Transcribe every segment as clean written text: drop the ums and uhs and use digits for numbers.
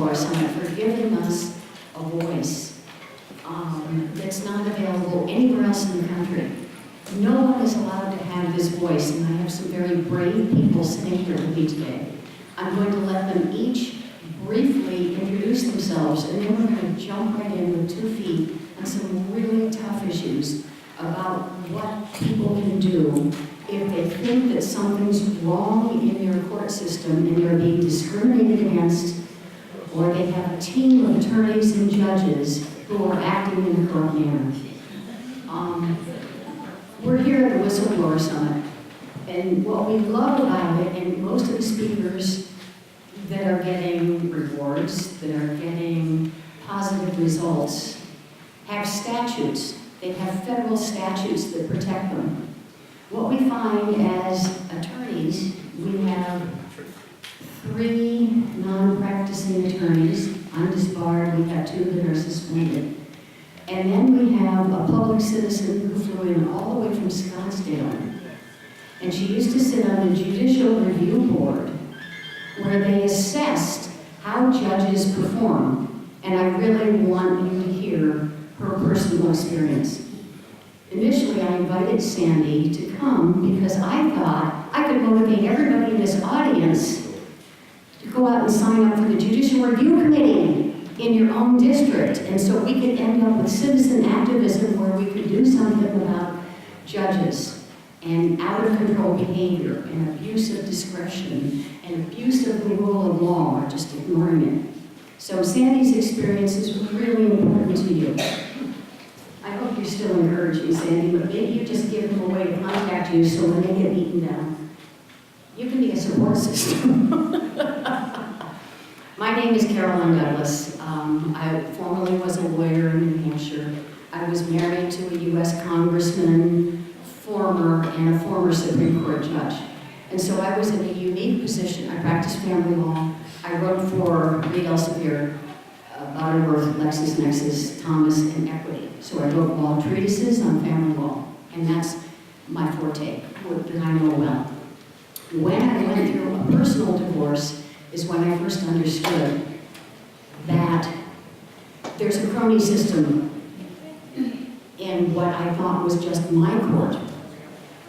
Whistleblower Summit for giving us a voice that's not available anywhere else in the country. No one is allowed to have this voice, and I have some very brave people sitting here with me today. I'm going to let them each briefly introduce themselves, and then we're going to jump right in with 2 feet on some really tough issues about what people can do if they think that something's wrong in their court system and they're being discriminated against, or they have a team of attorneys and judges who are acting in a corrupt manner. We're here at the Whistleblower Summit, and what we love about it, and most of the speakers that are getting rewards, that are getting positive results, have statutes. They have federal statutes that protect them. What we find as attorneys, we have 3 non-practicing attorneys. I'm disbarred. We have 2 that are suspended. And then we have a public citizen who flew in all the way from Scottsdale. And she used to sit on the Judicial Review Board, where they assessed how judges perform. And I really want you to hear her personal experience. Initially, I invited Sandy to come because I thought I could motivate everybody in this audience to go out and sign up for the Judicial Review Committee in your own district. And so we could end up with citizen activism where we could do something about judges and out-of-control behavior and abuse of discretion and abuse of the rule of law, or just ignoring it. So Sandy's experience is really important to you. I hope you're still encouraging Sandy, but maybe you just give them a way to contact you so when they get beaten down, you can be a support system. My name is Caroline Douglas. I formerly was a lawyer in New Hampshire. I was married to a U.S. congressman, and a former Supreme Court judge. And so I was in a unique position. I practiced family law. I wrote for Reed Elsevier, Butterworth, LexisNexis, Thomas, and Equity. So I wrote law treatises on family law, and that's my forte, that I know well. When I went through a personal divorce is when I first understood that there's a crony system in what I thought was just my court.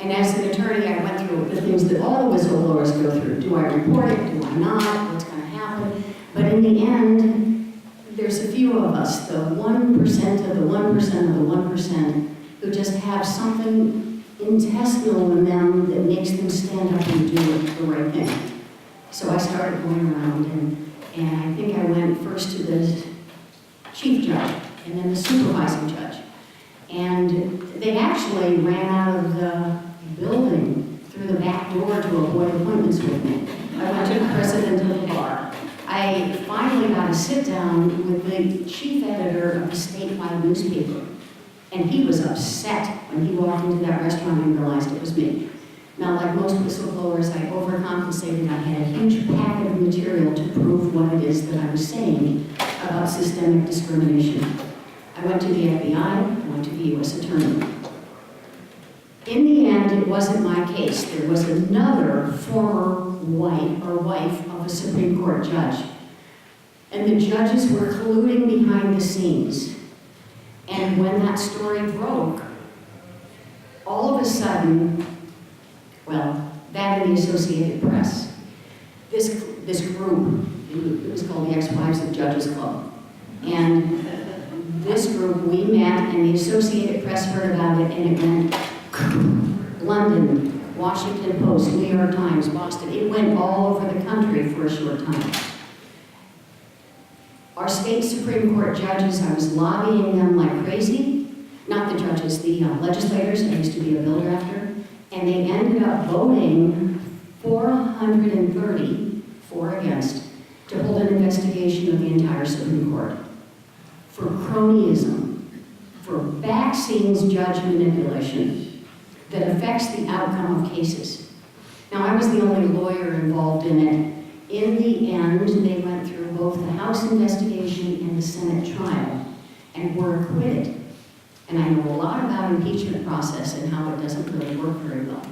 And as an attorney, I went through the things that all whistleblowers go through. Do I report it? Do I not? What's going to happen? But in the end, there's a few of us, the 1% of the 1% of the 1%, who just have something intestinal in them that makes them stand up and do the right thing. So I started going around, and I think I went first to the chief judge, and then the supervising judge. And they actually ran out of the building through the back door to avoid appointments with me. I went to the president of the bar. I finally got a sit down with the chief editor of a statewide newspaper. And he was upset when he walked into that restaurant and realized it was me. Now, like most whistleblowers, I overcompensated. I had a huge packet of material to prove what it is that I was saying about systemic discrimination. I went to the FBI, I went to the U.S. Attorney. In the end, it wasn't my case. There was another former wife of a Supreme Court judge. And the judges were colluding behind the scenes. And when that story broke, all of a sudden, well, that and the Associated Press, this group, it was called the Ex-Wives of Judges Club. And this group, we met, and the Associated Press heard about it, and it went London, Washington Post, New York Times, Boston. It went all over the country for a short time. Our state Supreme Court judges, I was lobbying them like crazy. Not the judges, the legislators. I used to be a bill drafter. And they ended up voting 430 for or against to hold an investigation of the entire Supreme Court for cronyism, for back scenes judge manipulation that affects the outcome of cases. Now, I was the only lawyer involved in it. In the end, they went through both the House investigation and the Senate trial and were acquitted. And I know a lot about impeachment process and how it doesn't really work very well.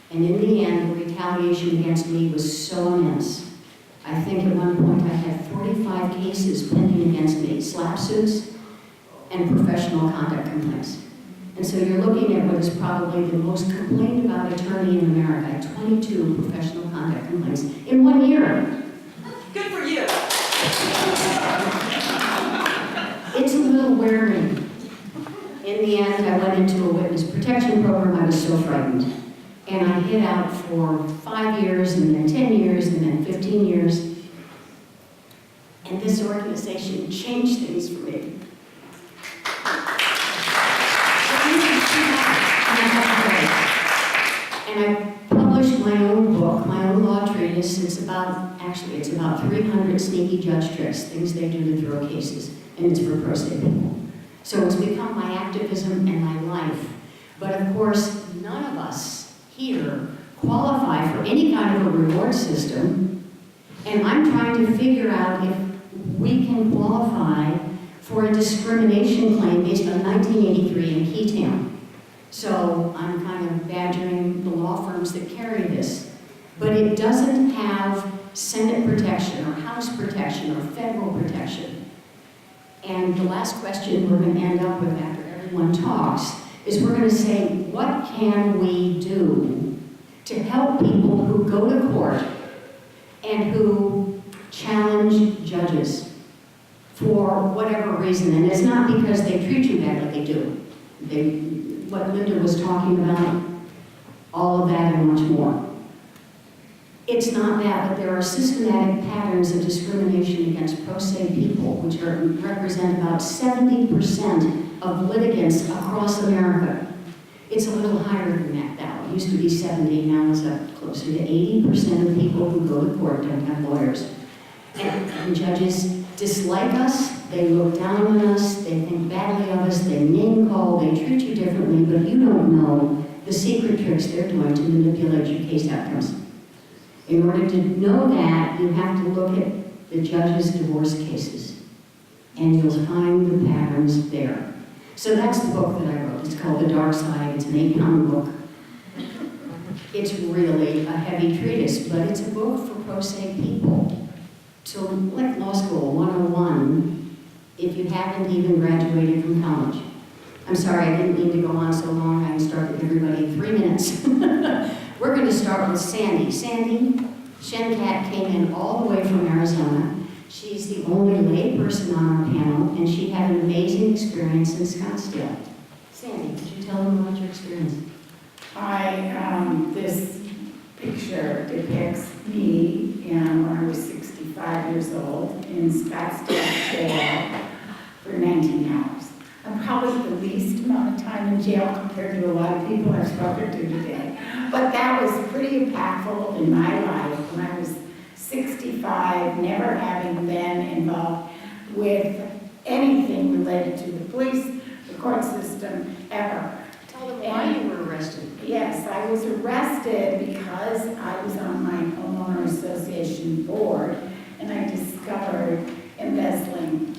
And in the end, the retaliation against me was so immense. I think at one point I had 45 45 cases pending against me, slap suits and professional conduct complaints. And so you're looking at what is probably the most complained about attorney in America, 22 professional conduct complaints in 1 year. Good for you. It's a little wearing. In the end, I went into a witness protection program. I was so frightened. And I hid out for 5 years, and then 10 years, and then 15 years. And this organization changed things for me. And I published my own book, my own law treatise. It's about 300 sneaky judge tricks, things they do to throw cases, and it's for pro se people. So it's become my activism and my life. But of course, none of us here qualify for any kind of a reward system, and I'm trying to figure out if we can qualify for a discrimination claim based on 1983 in Keytown. So I'm kind of badgering the law firms that carry this. But it doesn't have Senate protection or House protection or federal protection. And the last question we're going to end up with after everyone talks is we're going to say, what can we do to help people who go to court and who challenge judges for whatever reason? And it's not because they treat you badly, they do. What Linda was talking about, all of that and much more. It's not that, but there are systematic patterns of discrimination against pro se people, which represent about 70% of litigants across America. It's a little higher than that now. It used to be 70, now it's up closer to 80% of people who go to court don't have lawyers. And judges dislike us, they look down on us, they think badly of us, they name call, they treat you differently, but you don't know the secret tricks they're doing to manipulate your case outcomes. In order to know that, you have to look at the judges' divorce cases, and you'll find the patterns there. So that's the book that I wrote. It's called The Dark Side. It's an 8-pound book. It's really a heavy treatise, but it's a book for pro se people. So, like law school 101, if you haven't even graduated from college. I'm sorry, I didn't mean to go on so long. I started everybody in 3 minutes. We're going to start with Sandy. Sandy Schenkat came in all the way from Arizona. She's the only lay person on our panel, and she had an amazing experience in Scottsdale. Sandy, could you tell them about your experience? This picture depicts me when I was 65 years old in Scottsdale Jail for 19 hours. I'm probably the least amount of time in jail compared to a lot of people I've spoken to today. But that was pretty impactful in my life when I was 65, never having been involved with anything related to the police, the court system, ever. Tell them why you were arrested. Yes, I was arrested because I was on my homeowner association board and I discovered embezzling.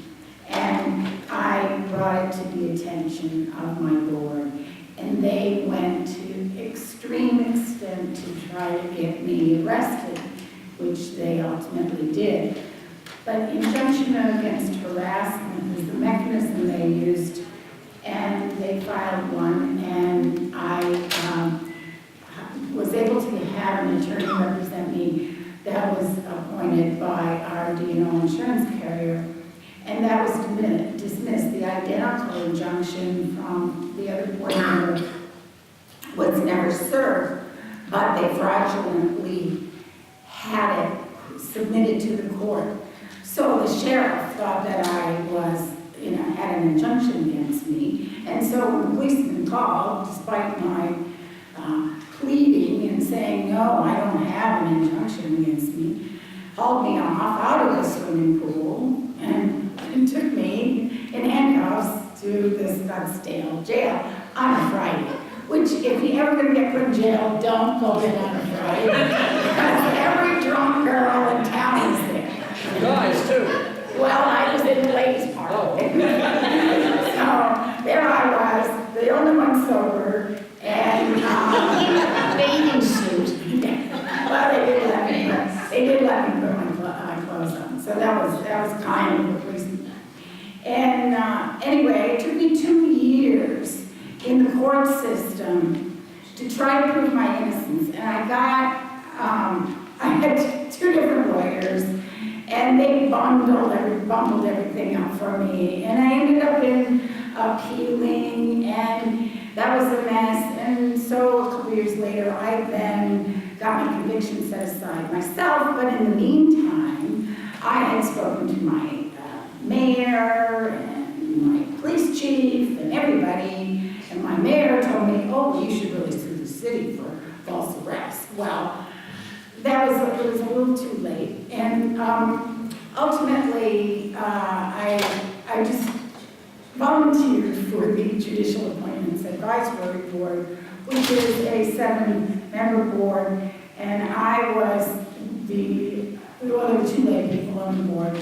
And I brought it to the attention of my board. And they went to extreme extent to try to get me arrested, which they ultimately did. But injunction against harassment was the mechanism they used, and they filed one, and I was able to have an attorney represent me that was appointed by our D&O insurance carrier, and that was dismissed. The identical injunction from the other board member was never served, but they fraudulently had it submitted to the court. So the sheriff thought that I was, had an injunction against me. And so when the policeman called, despite my pleading and saying, no, I don't have an injunction against me, hauled me off out of the swimming pool and took me in handcuffs to the Scottsdale jail on a Friday. Which, if you're ever going to get put in jail, don't go in on a Friday. Because every drunk girl in town is there. Guys, too. Well, I was in the ladies' part. Oh. So there I was, the only one sober, and Bathing suit. well, they did let me put my clothes on. So that that was kind of the reason. And anyway, it took me 2 years in the court system to try to prove my innocence. And I had 2 different lawyers, and they bundled everything up for me. And I ended up in appealing, and that was a mess. And so a couple years later, I then got my conviction set aside myself. But in the meantime, I had spoken to my mayor and my police chief and everybody. And my mayor told me, oh, you should really sue the city for false arrest. Well, it was a little too late. And ultimately, I just volunteered for the Judicial Appointments Advisory Board, which is a 7-member board, and I was there were 2 lay people on the board.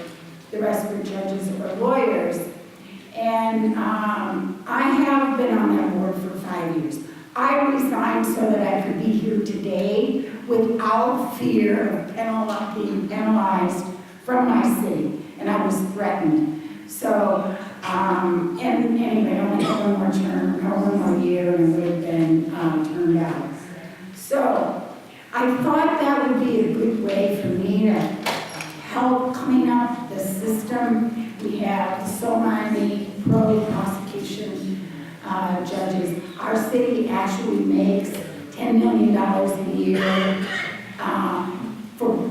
The rest were judges or lawyers. And I have been on that board for 5 years. I resigned so that I could be here today without fear of being penalized from my city, and I was threatened. So, and anyway, I only had one more year, and would have been turned out. So, I thought that would be a good way for me to help clean up the system. We have so many prosecution judges. Our city actually makes $10 million a year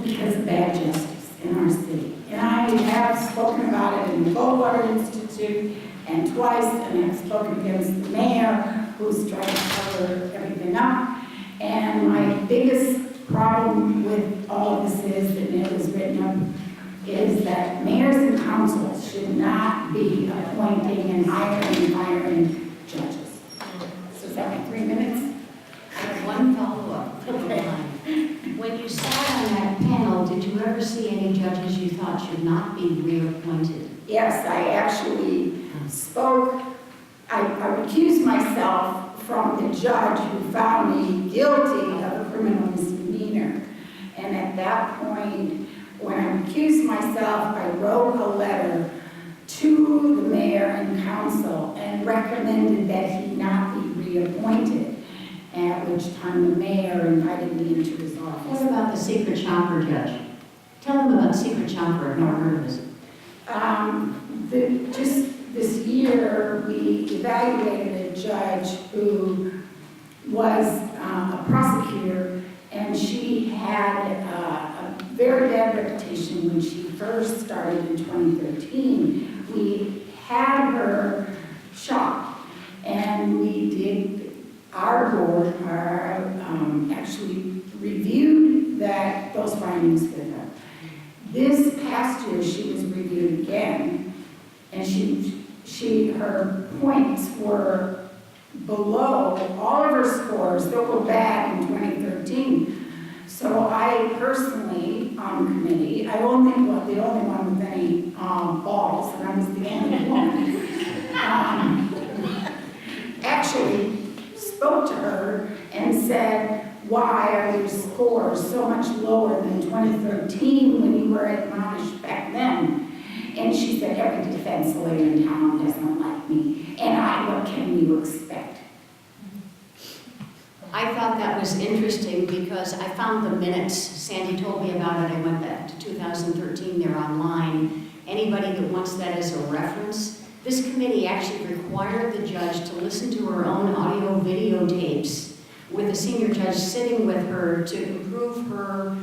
because of bad justice in our city. And I have spoken about it in the Goldwater Institute and twice, and I've spoken against the mayor who's trying to cover everything up. And my biggest problem with all of this is, and it was written up, is that mayors and councils should not be appointing and hiring and firing judges. So is that my 3 minutes? I have one follow-up. Okay. When you sat on that panel, did you ever see any judges you thought should not be reappointed? Yes, I actually spoke. I recused myself from the judge who found me guilty of a criminal misdemeanor. And at that point, when I recused myself, I wrote a letter to the mayor and council and recommended that he not be reappointed, at which time the mayor invited me into his office. What about the secret shopper judge? Tell them about secret shopper. I've never heard of this. Just this year, we evaluated a judge who was a prosecutor, and she had a very bad reputation when she first started in 2013. We had her shot, and we did, our board actually reviewed those findings with her. This past year, she was reviewed again, and her points were below all of her scores that were bad in 2013. So I personally, on the committee, the only one with any balls, and I was the only one, actually spoke to her and said, why are your scores so much lower than 2013 when you were admonished back then? And she said, every defense lawyer in town doesn't like me. And what can you expect? I thought that was interesting because I found the minutes. Sandy told me about it. I went back to 2013. They're online. Anybody that wants that as a reference. This committee actually required the judge to listen to her own audio videotapes with a senior judge sitting with her to improve her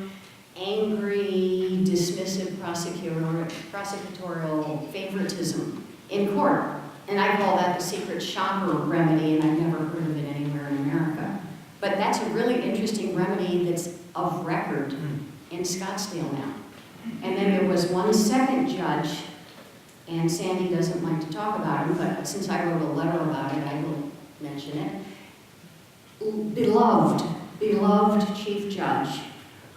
angry, dismissive prosecutorial favoritism in court. And I call that the secret shopper remedy, and I've never heard of it anywhere in America. But that's a really interesting remedy that's of record in Scottsdale now. And then there was one second judge, and Sandy doesn't like to talk about him, but since I wrote a letter about it, I will mention it. Beloved chief judge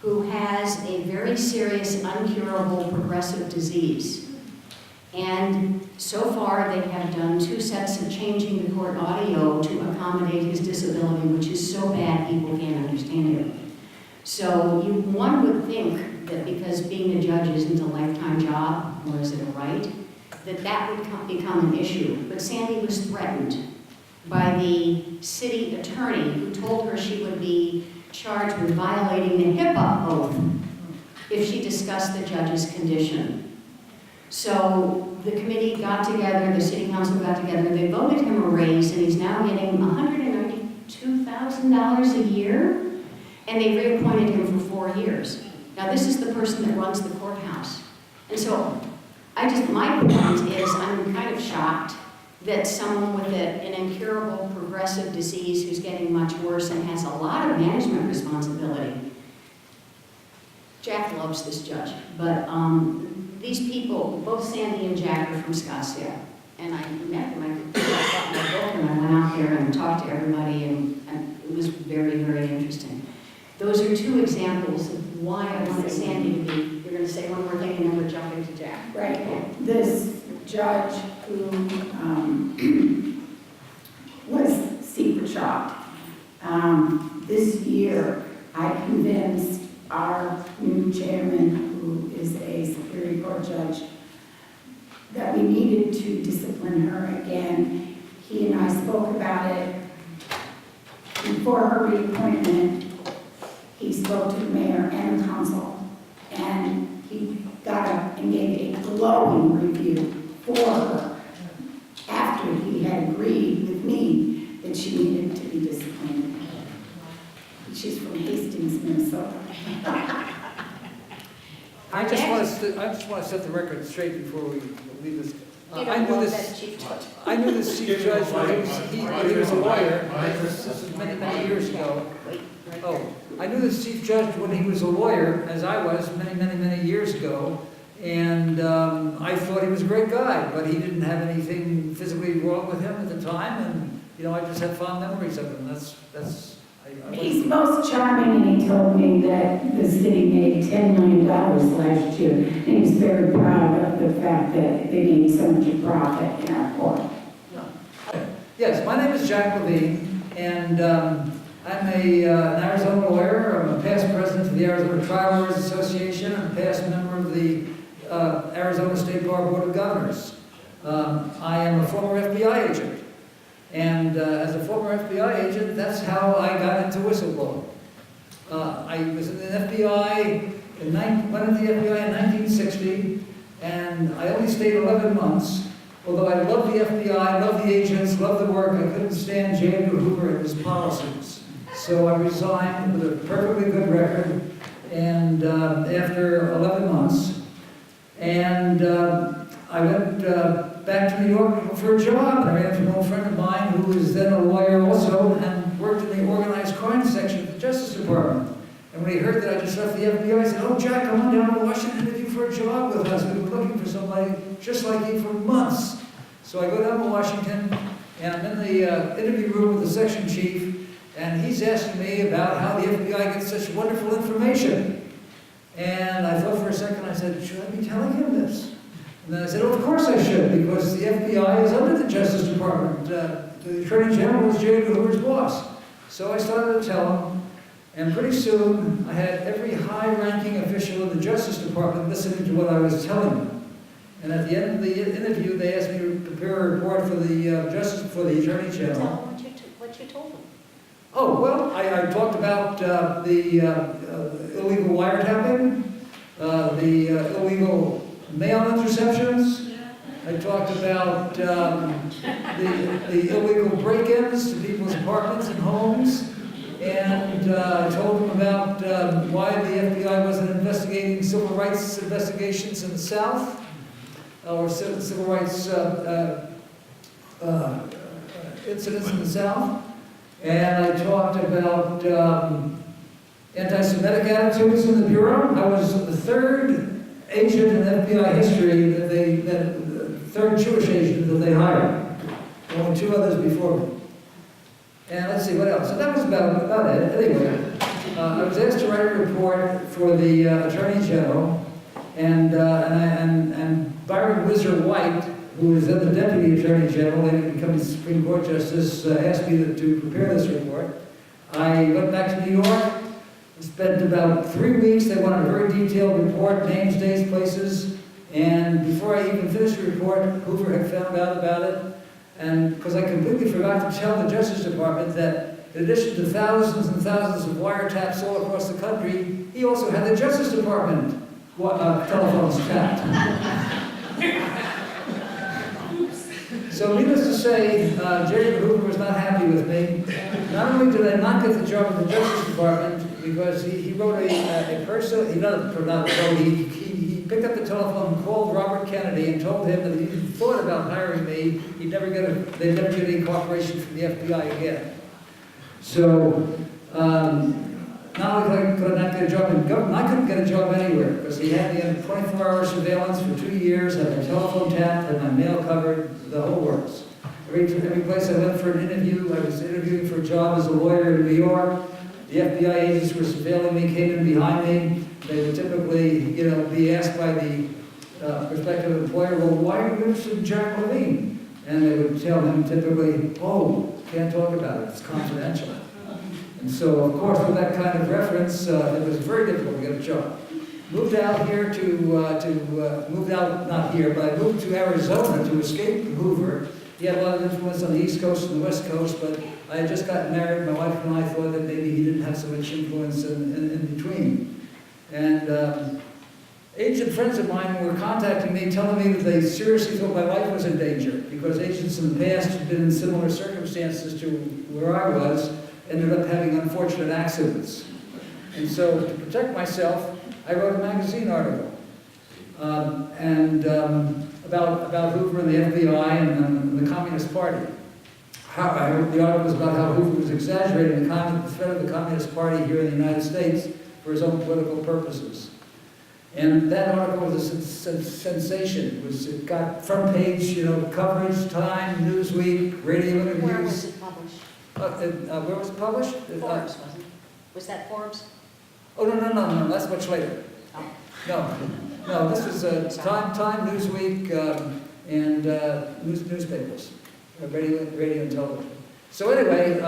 who has a very serious, uncurable, progressive disease. And so far, they have done 2 sets of changing the court audio to accommodate his disability, which is so bad people can't understand it. So one would think that because being a judge isn't a lifetime full-time job, or is it a right, that would become an issue. But Sandy was threatened by the city attorney who told her she would be charged with violating the HIPAA oath if she discussed the judge's condition. So the committee got together, the city council got together, they voted him a raise, and he's now getting $192,000 a year, and they reappointed him for 4 years. Now this is the person that runs the courthouse. And so my point is I'm kind of shocked that someone with an incurable progressive disease who's getting much worse and has a lot of management responsibility. Jack loves this judge, but these people, both Sandy and Jack, are from Scottsdale. And I met them, I got my book and I went out there and talked to everybody, and it was very, very interesting. Those are 2 examples of why I wanted Sandy to be. You're going to say one more thing and then we're jumping to Jack. Right. This judge who was secret shopped. This year, I convinced our new chairman, who is a Superior Court judge, that we needed to discipline her again. He and I spoke about it before her reappointment. He spoke to the mayor and the council, and he got up and gave a glowing review for her after he had agreed with me that she needed to be disciplined. She's from Hastings, Minnesota. I just want to set the record straight before we leave this. I knew this chief judge when he was a lawyer. This is many, many years ago. I knew this chief judge when he was a lawyer, as I was many, many, many years ago. And I thought he was a great guy, but he didn't have anything physically wrong with him at the time. And, I just have fond memories of him. He's most charming, and he told me that the city made $10 million last year, and he's very proud of the fact that they made so much profit in our court. Yes, my name is Jack Levine, and I'm an Arizona lawyer. I'm a past president of the Arizona Trial Lawyers Association. I'm a past member of the Arizona State Bar Board of Governors. I am a former FBI agent. And as a former FBI agent, that's how I got into whistleblowing. I was in the FBI, went into the FBI in 1960, and I only stayed 11 months. Although I loved the FBI, loved the agents, loved the work, I couldn't stand J. Edgar Hoover and his policies. So I resigned with a perfectly good record, and after 11 months. And I went back to New York for a job, and I ran into an old friend of mine who was then a lawyer also and worked in the organized crime section of the Justice Department. And when he heard that I just left the FBI, he said, "Oh, Jack, come on down to Washington and interview for a job with us. We've been looking for somebody just like you for months." So I go down to Washington, and I'm in the interview room with the section chief, and he's asking me about how the FBI gets such wonderful information. And I thought for a second, I said, should I be telling him this? And then I said, oh, of course I should, because the FBI is under the Justice Department. The Attorney General is J. Edgar Hoover's boss. So I started to tell him, and pretty soon I had every high-ranking official in the Justice Department listening to what I was telling them. And at the end of the interview, they asked me to prepare a report for the Attorney General. Tell them what you told them. Oh, well, I talked about the illegal wiretapping, the illegal mail interceptions. I talked about the illegal break-ins to people's apartments and homes. And I told them about why the FBI wasn't investigating civil rights investigations in the South, or civil rights incidents in the South. And I talked about anti-Semitic attitudes in the Bureau. I was the third agent in FBI history the third Jewish agent that they hired. Only 2 others before me. And let's see, what else? So that was about it. Anyway, I was asked to write a report for the Attorney General, and Byron Whizzer White, who was then the Deputy Attorney General, later become the Supreme Court Justice, asked me to prepare this report. I went back to New York, spent about 3 weeks. They wanted a very detailed report, names, dates, places, And before I even finished the report, Hoover had found out about it. And because I completely forgot to tell the Justice Department that in addition to thousands and thousands of wiretaps all across the country, he also had the Justice Department telephones tapped. So needless to say, J. Hoover was not happy with me. Not only did I not get the job at the Justice Department, because he wrote a personal, he picked up the telephone and called Robert Kennedy and told him that if he even thought about hiring me, they'd never get any cooperation from the FBI again. So, not only could I not get a job in government, I couldn't get a job anywhere, because he had me under 24-hour surveillance for 2 years, had my telephone tapped, had my mail covered, the whole works. Every place I went for an interview, I was interviewing for a job as a lawyer in New York. The FBI agents were surveilling me, came in behind me. They would typically, be asked by the prospective employer, well, why are you interested in Jack Levine? And they would tell him typically, oh, can't talk about it, it's confidential. And so, of course, with that kind of reference, it was very difficult to get a job. Moved out here moved out, not here, but I moved to Arizona to escape Hoover. He had a lot of influence on the East Coast and the West Coast, but I had just gotten married. My wife and I thought that maybe he didn't have so much influence in between. And agent friends of mine were contacting me, telling me that they seriously thought my life was in danger, because agents in the past had been in similar circumstances to where I was, ended up having unfortunate accidents. And so, to protect myself, I wrote a magazine article about Hoover and the FBI and the Communist Party. The article was about how Hoover was exaggerating the threat of the Communist Party here in the United States for his own political purposes. And that article was a sensation. It got front page, coverage, Time, Newsweek, radio interviews. Where was it published? Where was it published? Forbes, wasn't it? Was that Forbes? Oh, no, that's much later. Oh. No, this was Time, Newsweek, and newspapers, radio and television. So anyway,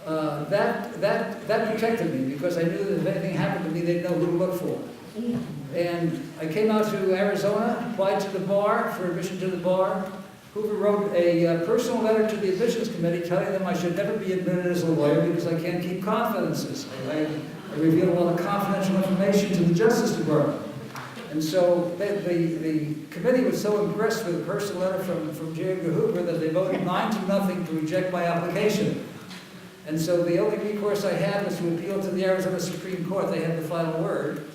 that protected me, because I knew that if anything happened to me, they'd know who to look for. And I came out to Arizona, applied to the bar for admission to the bar. Hoover wrote a personal letter to the admissions committee telling them I should never be admitted as a lawyer because I can't keep confidences. I revealed a lot of confidential information to the Justice Department. And so the committee was so impressed with the personal letter from J. Edgar Hoover that they voted 9-0 to reject my application. And so the only recourse I had was to appeal to the Arizona Supreme Court. They had the final word.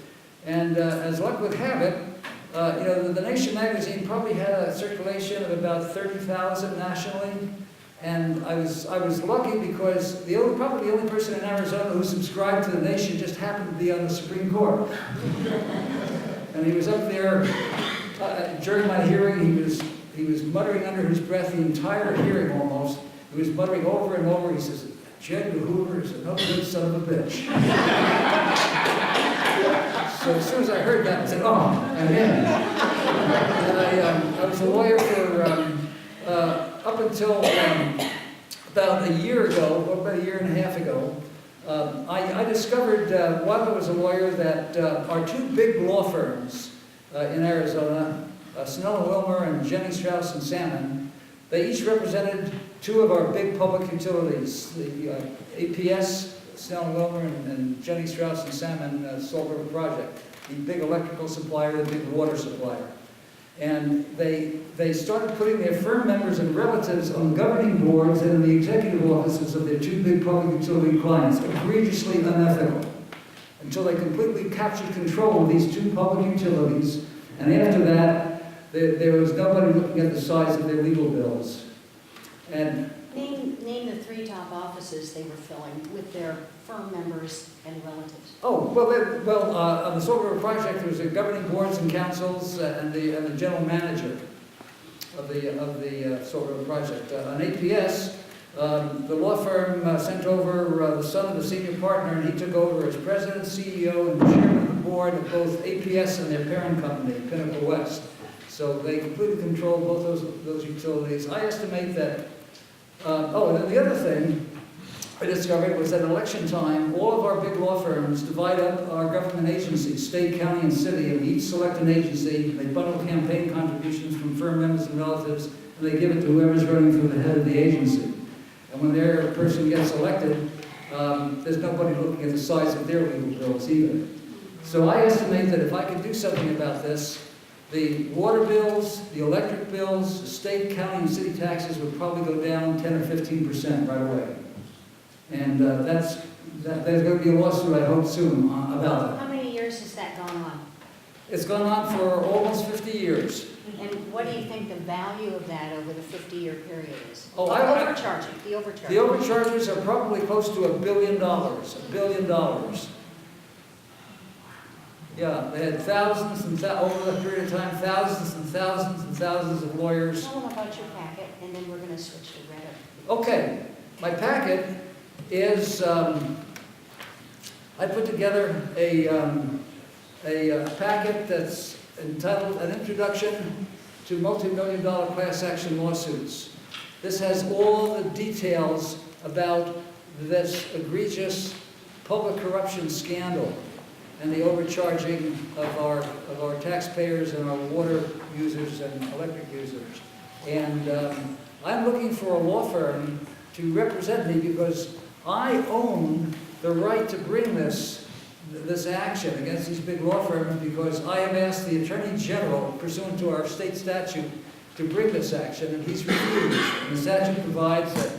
And as luck would have it, the Nation magazine probably had a circulation of about 30,000 nationally. And I was lucky because probably the only person in Arizona who subscribed to the Nation just happened to be on the Supreme Court. And he was up there during my hearing. He was muttering under his breath the entire hearing almost. He was muttering over and over. He says, "J. Edgar Hoover is a no good son of a bitch." So as soon as I heard that, I said, "Oh, I'm in." And I was a lawyer for up until about a year ago, or about a year and a half ago. I discovered while I was a lawyer that our two big law firms in Arizona, Snell & Wilmer and Jennings, Strauss & Salmon, they each represented two of our big public utilities, the APS, Snell & Wilmer, and Jennings, Strauss & Salmon Salt River Project, the big electrical supplier, the big water supplier. And they started putting their firm members and relatives on governing boards and in the executive offices of their two big public utility clients, egregiously unethical, until they completely captured control of these two public utilities. And after that, there was nobody looking at the size of their legal bills. And Name the three top offices they were filling with their firm members and relatives. oh, well, on the Salt River Project, there was the governing boards and councils and the general manager of the Salt River Project. On APS, the law firm sent over the son of the senior partner, and he took over as president, CEO, and chairman of the board of both APS and their parent company, Pinnacle West. So they completely control both those utilities. I estimate that. And then the other thing I discovered was that at election time, all of our big law firms divide up our government agencies, state, county, and city, and we each select an agency. They bundle campaign contributions from firm members and relatives, and they give it to whoever's running for the head of the agency. And when their person gets elected, there's nobody looking at the size of their legal bills either. So I estimate that if I could do something about this, the water bills, the electric bills, the state, county, and city taxes would probably go down 10 or 15% right away. And there's going to be a lawsuit, I hope, soon about that. How many years has that gone on? It's gone on for almost 50 years. And what do you think the value of that over the 50-year period is? Oh, Overcharging, the overcharging. The overcharges are probably close to $1 billion. $1 billion. Yeah, they had thousands and over that period of time, thousands and thousands and thousands of lawyers. Tell them about your packet, and then we're going to switch to Rhetta. Okay, my packet is, I put together a packet that's entitled An Introduction to Multi-Million-Dollar Class Action Lawsuits. This has all the details about this egregious public corruption scandal and the overcharging of our taxpayers and our water users and electric users. And I'm looking for a law firm to represent me because I own the right to bring this action against these big law firms because I have asked the Attorney General, pursuant to our state statute, to bring this action, and he's refused. And the statute provides that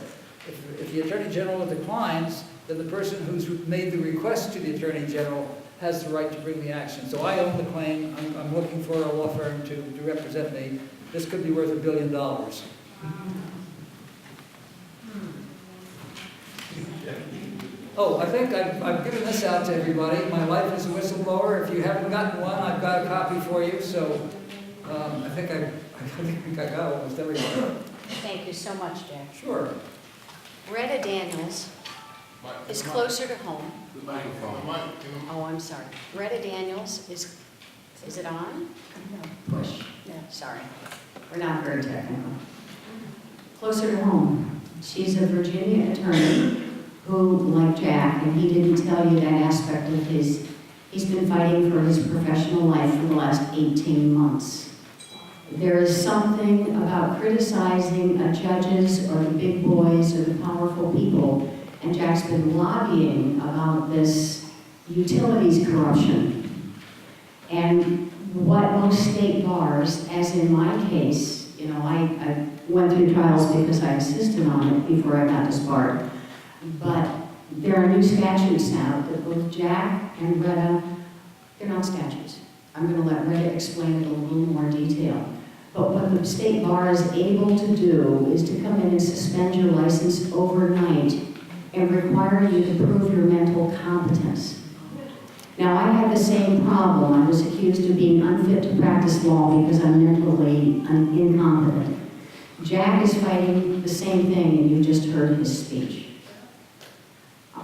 if the Attorney General declines, then the person who's made the request to the Attorney General has the right to bring the action. So I own the claim. I'm looking for a law firm to represent me. This could be worth $1 billion. Oh, I think I've given this out to everybody. My life as a whistleblower. If you haven't gotten one, I've got a copy for you. So I think I got almost everyone. Thank you so much, Jack. Sure. Rhetta Daniels is closer to home. Oh, I'm sorry. Rhetta Daniels is it on? No, push. No, sorry. We're not very technical. Closer to home. She's a Virginia attorney who, like Jack, and he didn't tell you that aspect of he's been fighting for his professional life for the last 18 months. There is something about criticizing judges or the big boys or the powerful people, and Jack's been lobbying about this utilities corruption. And what most state bars, as in my case, you know, I went through trials because I insisted on it before I got disbarred. But there are new statutes now that both Jack and Rhetta, they're not statutes. I'm going to let Rhetta explain it in a little more detail. But what the state bar is able to do is to come in and suspend your license overnight and require you to prove your mental competence. Now, I had the same problem. I was accused of being unfit to practice law because I'm mentally incompetent. Jack is fighting the same thing, and you just heard his speech.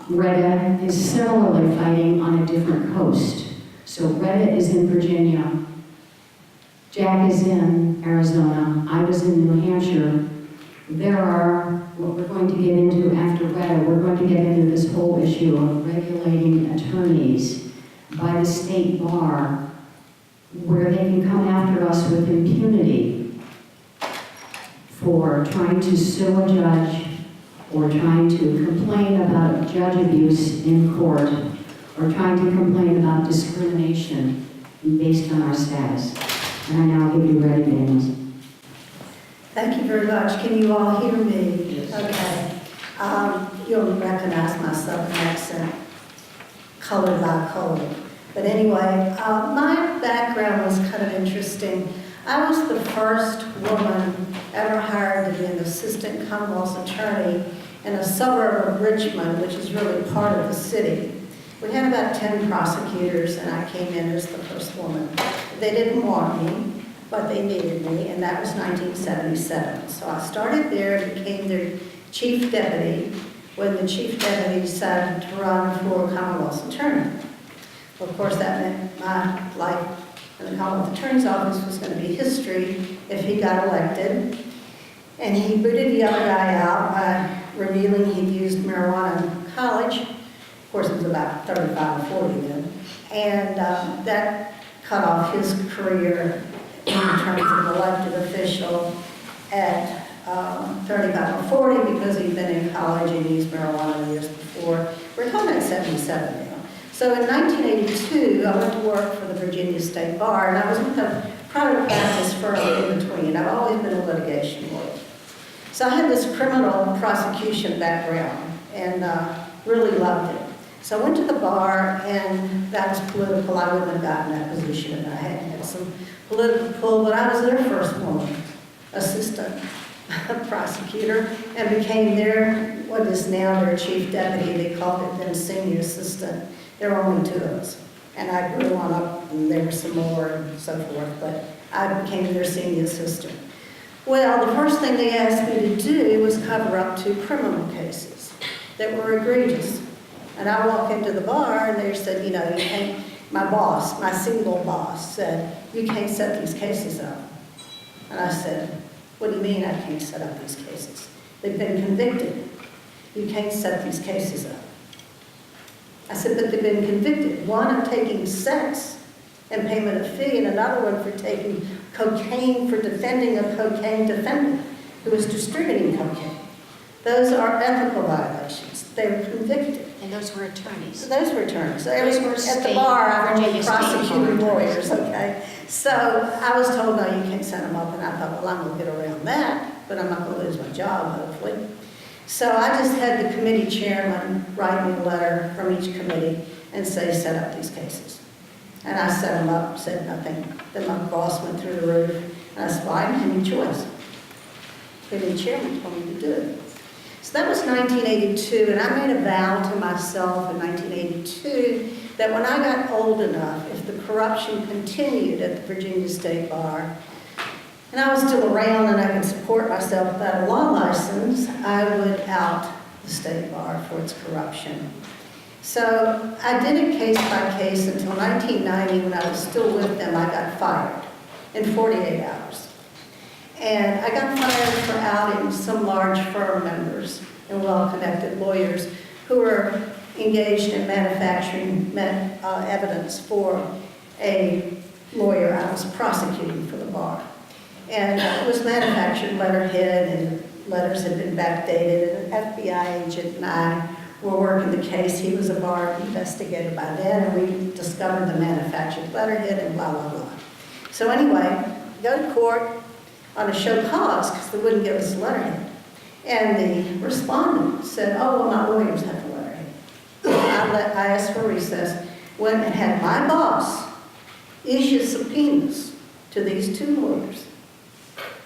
Rhetta is similarly fighting on a different coast. So Rhetta is in Virginia. Jack is in Arizona. I was in New Hampshire. There are, what we're going to get into after Rhetta, we're going to get into this whole issue of regulating attorneys by the state bar, where they can come after us with impunity for trying to sue a judge or trying to complain about judge abuse in court or trying to complain about discrimination based on our status. And I now give you Rhetta Daniels. Thank you very much. Can you all hear me? Yes. Okay. You'll recognize my southern accent, colored by cold. But anyway, my background was kind of interesting. I was the first woman ever hired to be an assistant Commonwealth's attorney in a suburb of Richmond, which is really part of the city. We had about 10 prosecutors, and I came in as the first woman. They didn't want me, but they needed me, and that was 1977. So I started there and became their chief deputy when the chief deputy decided to run for Commonwealth's attorney. Well, of course, that meant my life in the Commonwealth Attorney's Office was going to be history if he got elected. And he booted the other guy out by revealing he'd used marijuana in college. Of course, it was about 35 or 40 then. And that cut off his career in terms of an elected official at 35 or 40 because he'd been in college and used marijuana years before. We're talking about 77 now. So in 1982, I went to work for the Virginia State Bar, and I was with a private practice firm in between. I've always been a litigation lawyer. So I had this criminal prosecution background and really loved it. So I went to the bar, and that was political. I wouldn't have gotten that position if I hadn't had some political pull, but I was their first woman assistant prosecutor and became what is now their chief deputy. They called it then senior assistant. There were only two of us. And I grew on up, and there were some more and so forth, but I became their senior assistant. Well, the first thing they asked me to do was cover up 2 criminal cases that were egregious. And I walk into the bar, and they said, you can't, my boss, my single boss said, you can't set these cases up. And I said, what do you mean I can't set up these cases? They've been convicted. You can't set these cases up. I said, but they've been convicted. One of taking sex and payment of fee, and another one for taking cocaine, for defending a cocaine defendant who was distributing cocaine. Those are ethical violations. They were convicted. And those were attorneys. So those were attorneys. Those were At state, the bar, I Virginia was state prosecuting bar lawyers, okay? So I was told, no, you can't set them up, and I thought, well, I'm going to get around that, but I'm not going to lose my job, hopefully. So I just had the committee chairman write me a letter from each committee and say, set up these cases. And I set them up, said nothing. Then my boss went through the roof, and I said, well, I didn't have any choice. The committee chairman told me to do it. So that was 1982, and I made a vow to myself in 1982 that when I got old enough, if the corruption continued at the Virginia State Bar, and I was still around and I could support myself without a law license, I would out the State Bar for its corruption. So I did it case by case until 1990, when I was still with them. I got fired in 48 hours. And I got fired for outing some large firm members and well-connected lawyers who were engaged in manufacturing evidence for a lawyer I was prosecuting for the bar. And it was manufactured letterhead, and letters had been backdated, and an FBI agent and I were working the case. He was a bar investigator by then, and we discovered the manufactured letterhead and blah, blah, blah. So anyway, go to court on a show cause, because they wouldn't give us a letterhead. And the respondent said, oh, well, my lawyers have the letterhead. I asked for recess, went and had my boss issue subpoenas to these 2 lawyers,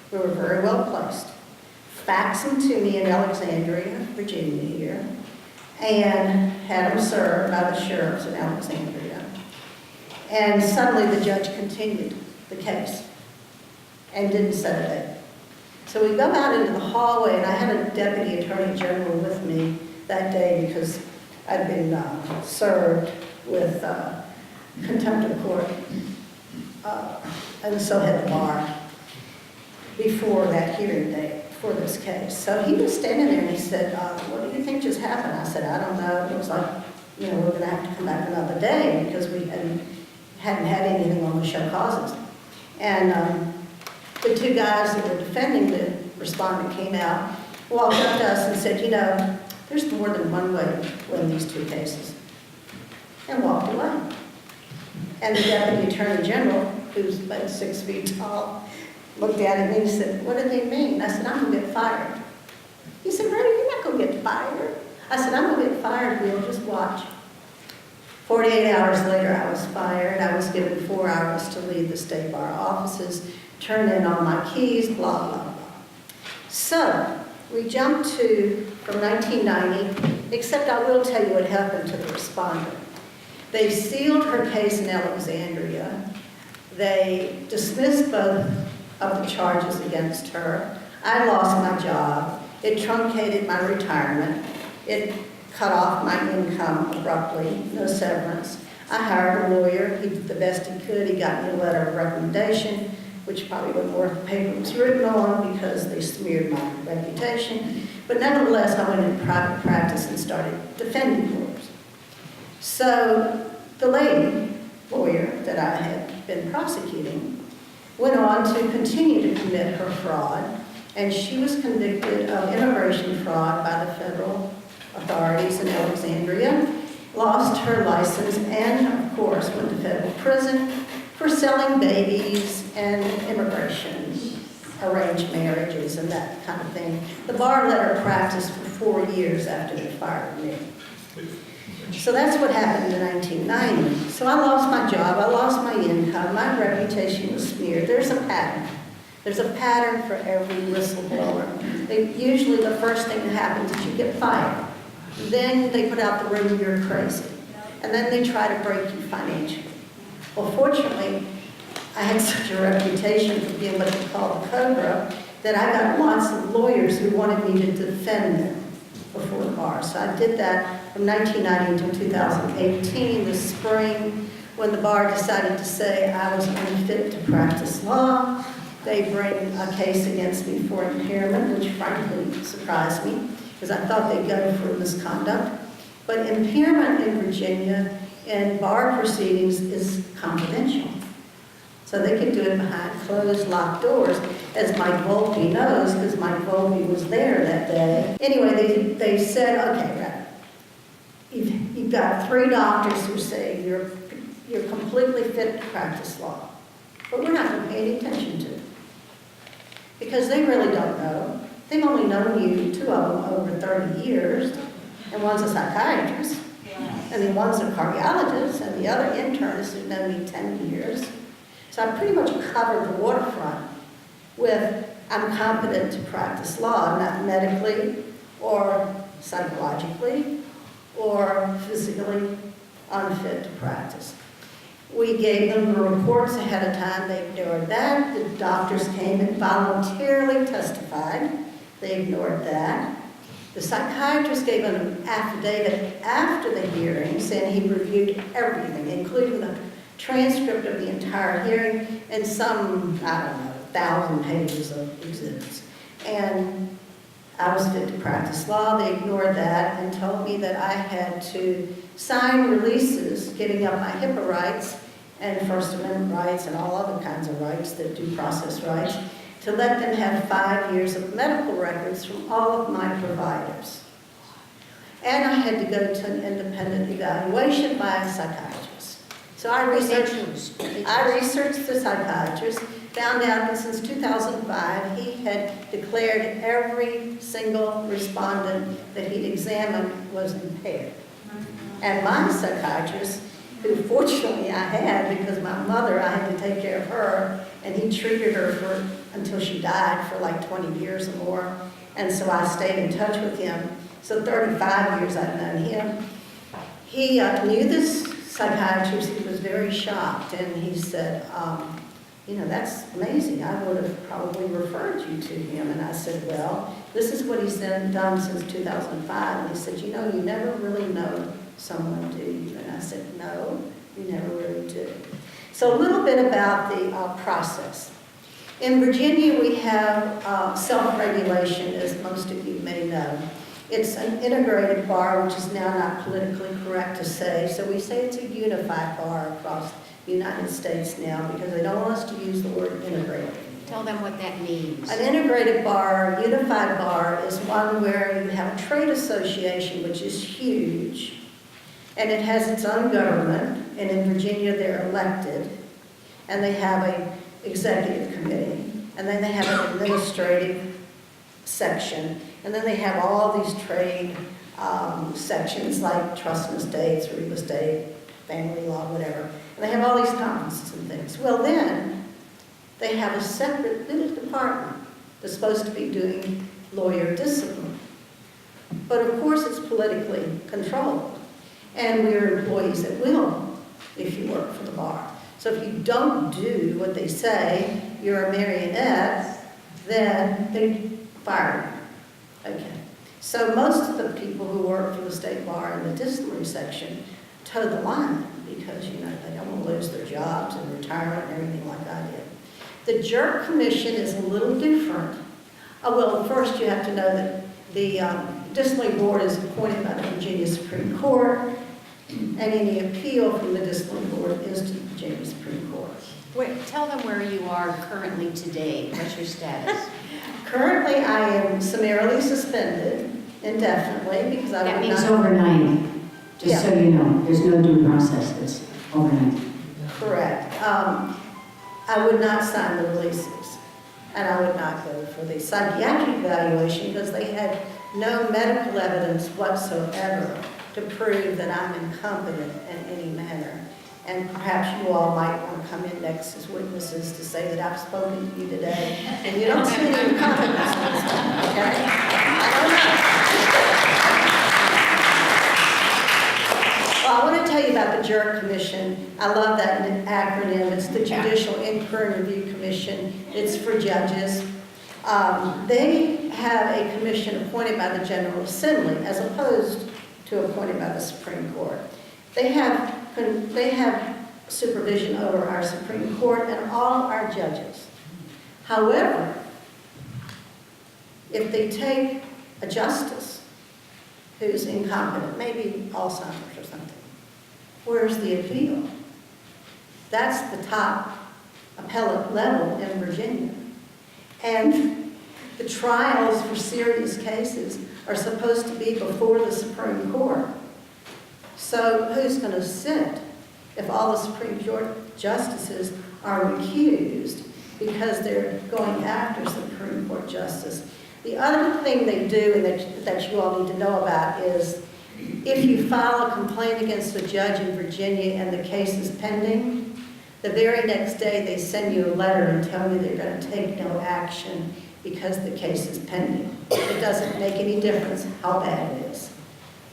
who were very well placed, fax them to me in Alexandria, Virginia here, and had them served by the sheriffs in Alexandria. And suddenly the judge continued the case and didn't set a date. So we go out into the hallway, and I had a deputy attorney general with me that day because I'd been served with contempt of court, and so had the bar before that hearing date for this case. So he was standing there, and he said, what do you think just happened? I said, I don't know. It was like, we're going to have to come back another day because we hadn't had anything on the show causes. And the 2 guys that were defending the respondent came out, walked up to us and said, there's more than one way to win these 2 cases, and walked away. And the deputy attorney general, who's about 6 feet tall, looked at him and he said, what do they mean? I said, I'm going to get fired. He said, Rhetta, you're not going to get fired. I said, I'm going to get fired, Bill, just watch. 48 hours later, I was fired. I was given 4 hours to leave the state bar offices, turn in all my keys, blah, blah, blah. So we jumped to, from 1990, except I will tell you what happened to the respondent. They sealed her case in Alexandria. They dismissed both of the charges against her. I lost my job. It truncated my retirement. It cut off my income abruptly, no severance. I hired a lawyer. He did the best he could. He got me a letter of recommendation, which probably wasn't worth the paper it was written on because they smeared my reputation. But nevertheless, I went into private practice and started defending lawyers. So the lawyer that I had been prosecuting went on to continue to commit her fraud, and she was convicted of immigration fraud by the federal authorities in Alexandria, lost her license, and of course went to federal prison for selling babies and immigration, arranged marriages and that kind of thing. The bar let her practice for 4 years after they fired me. So that's what happened in 1990. So I lost my job, I lost my income, my reputation was smeared. There's a pattern. There's a pattern for every whistleblower. Usually the first thing that happens is you get fired. Then they put out the rumor you're crazy. And then they try to break you financially. Well, fortunately, I had such a reputation for being what they call the Cobra that I got lots of lawyers who wanted me to defend them before the bar. So I did that from 1990 until 2018, the spring, when the bar decided to say I was unfit to practice law. They bring a case against me for impairment, which frankly surprised me, because I thought they'd go for misconduct. But impairment in Virginia in bar proceedings is confidential. So they could do it behind closed, locked doors, as Mike Volpe knows, because Mike Volpe was there that day. Anyway, they said, okay, Rhetta, you've got 3 doctors who say you're completely fit to practice law, but we're not going to pay any attention to it, because they really don't know. They've only known you, 2 of them, over 30 years, and one's a psychiatrist, and then one's a cardiologist, and the other internist who's known me 10 years. So I pretty much covered the waterfront with I'm competent to practice law, not medically or psychologically or physically unfit to practice. We gave them the reports ahead of time. They ignored that. The doctors came and voluntarily testified. They ignored that. The psychiatrist gave an affidavit after the hearing saying he reviewed everything, including the transcript of the entire hearing and some, I don't know, 1,000 pages of exhibits. And I was fit to practice law. They ignored that and told me that I had to sign releases giving up my HIPAA rights and First Amendment rights and all other kinds of rights, the due process rights, to let them have 5 years of medical records from all of my providers. And I had to go to an independent evaluation by a psychiatrist. So I researched the psychiatrist, found out that since 2005, he had declared every single respondent that he'd examined was impaired. And my psychiatrist, who fortunately I had, because my mother, I had to take care of her, and he treated her until she died for like 20 years or more. And so I stayed in touch with him. So 35 years I've known him. He knew this psychiatrist. He was very shocked, and he said, that's amazing. I would have probably referred you to him. And I said, well, this is what he's done since 2005. And he said, you never really know someone, do you? And I said, no, you never really do. So a little bit about the process. In Virginia, we have self-regulation, as most of you may know. It's an integrated bar, which is now not politically correct to say. So we say it's a unified bar across the United States now because they don't want us to use the word integrated. Tell them what that means. An integrated bar, unified bar, is one where you have a trade association, which is huge, and it has its own government, and in Virginia they're elected, and they have an executive committee, and then they have an administrative section, and then they have all these trade sections like trust and estates, real estate, family law, whatever, and they have all these conferences and things. Well then, they have a separate little department that's supposed to be doing lawyer discipline. But of course it's politically controlled, and we're employees at will if you work for the bar. So if you don't do what they say, you're a marionette, then they fire you. Okay. So most of the people who work for the state bar in the disciplinary section toe the line because, they don't want to lose their jobs and retirement and everything like I did. The jerk commission is a little different. Well, first you have to know that The disciplinary board is appointed by the Virginia Supreme Court, and any appeal from the disciplinary board is to the Virginia Supreme Court. Wait, tell them where you are currently today. What's your status? Currently, I am summarily suspended indefinitely because I That would means not... overnight, just so you know. There's no due process, it's overnight. Correct. I would not sign the releases, and I would not go for the psychiatric evaluation because they had no medical evidence whatsoever to prove that I'm incompetent in any manner. And perhaps you all might want to come in next as witnesses to say that I've spoken to you today, and you don't see any incompetence in this one, okay? I don't know. Well, I want to tell you about the JURC Commission. I love that acronym. It's the Judicial Inquiry and Review Commission. It's for judges. They have a commission appointed by the General Assembly as opposed to appointed by the Supreme Court. They have supervision over our Supreme Court and all our judges. However, if they take a justice who's incompetent, maybe Alzheimer's or something, where's the appeal? That's the top appellate level in Virginia. And the trials for serious cases are supposed to be before the Supreme Court. So who's going to sit if all the Supreme Court justices are recused because they're going after Supreme Court justice? The other thing they do and that you all need to know about is if you file a complaint against a judge in Virginia and the case is pending, the very next day they send you a letter and tell you they're going to take no action because the case is pending. It doesn't make any difference how bad it is.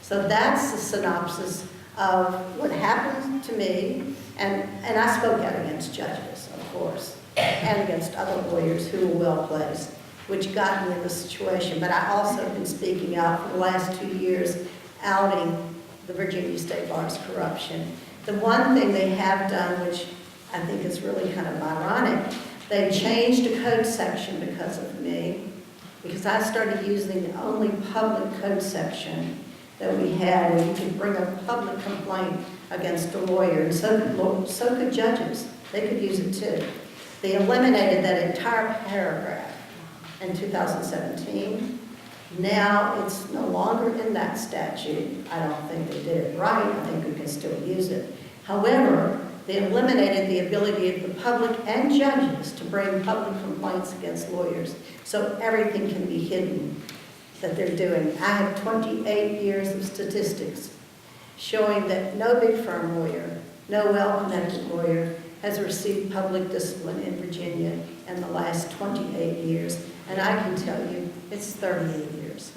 So that's the synopsis of what happened to me, and I spoke out against judges, of course, and against other lawyers who were well-placed, which got me in this situation. But I also have been speaking out for the last 2 years, outing the Virginia State Bar's corruption. The one thing they have done, which I think is really kind of ironic, they changed a code section because of me, because I started using the only public code section that we had where you could bring a public complaint against a lawyer, and so could judges. They could use it too. They eliminated that entire paragraph in 2017. Now it's no longer in that statute. I don't think they did it right. I think we can still use it. However, they eliminated the ability of the public and judges to bring public complaints against lawyers. So everything can be hidden that they're doing. I have 28 years of statistics showing that no big firm lawyer, no well-connected lawyer has received public discipline in Virginia in the last 28 years. And I can tell you, it's 38 years.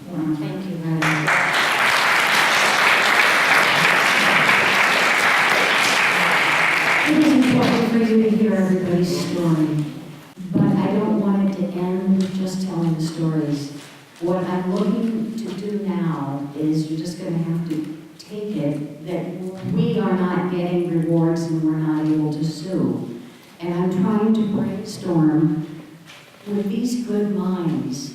Well, thank you very much. It is important for you to hear everybody's story, but I don't want it to end with just telling the stories. What I'm looking to do now is you're just going to have to take it that we are not getting rewards and we're not able to sue. And I'm trying to brainstorm with these good minds,